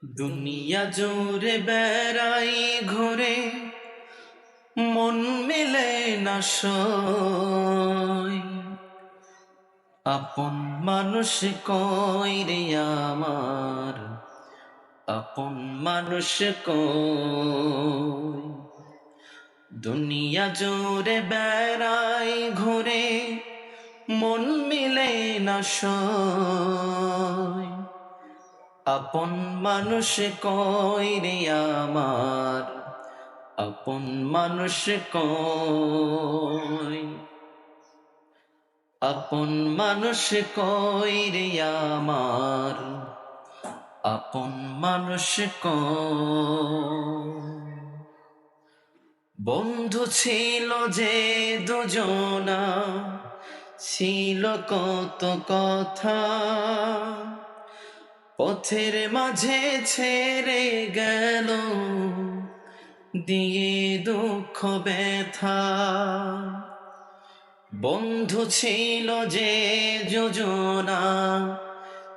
দুনিয়া জুড়ে বেড়াই ঘুরে, মন মিলে না সই। আপন মানুষ কই রে আমার, আপন মানুষ কই। দুনিয়া জুড়ে বেড়াই ঘুরে, মন মিলে না সই। আপন মানুষ কই রে আমার, আপন মানুষ কই। আপন মানুষ কই রে আমার, আপন মানুষ কই। বন্ধু ছিল যে দুজনা, ছিল কত কথা, পথের মাঝে ছেড়ে গেল দিয়ে দুঃখ ব্যথা। বন্ধু ছিল যে যোজনা,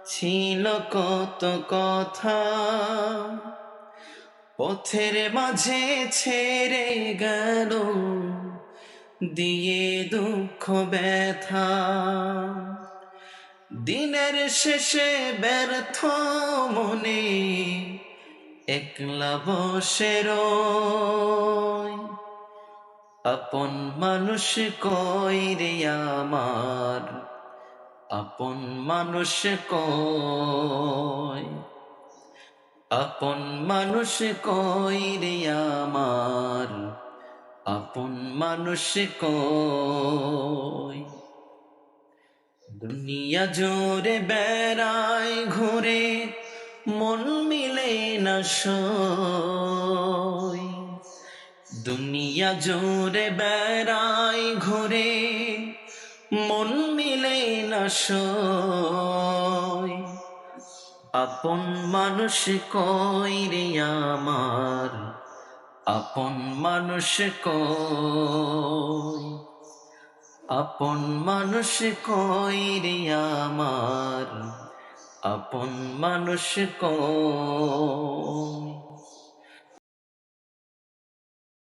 ছিল কত কথা, পথের মাঝে ছেড়ে গেল দিয়ে দুঃখ ব্যথা। দিনের শেষে ব্যর্থ মনে একলা বসে রই। আপন মানুষ কই রে আমার, আপন মানুষ কই। আপন মানুষ কই রে আমার, আপন মানুষ কই। দুনিয়া জোরে বেড়াই ঘুরে, মন মিলে না সই। দুনিয়া জোরে বেড়াই ঘুরে, মন মিলে না সই। আপন মানুষ কই রে আমার, আপন মানুষ কই। আপন মানুষ কই রে আমার, আপন মানুষ কই।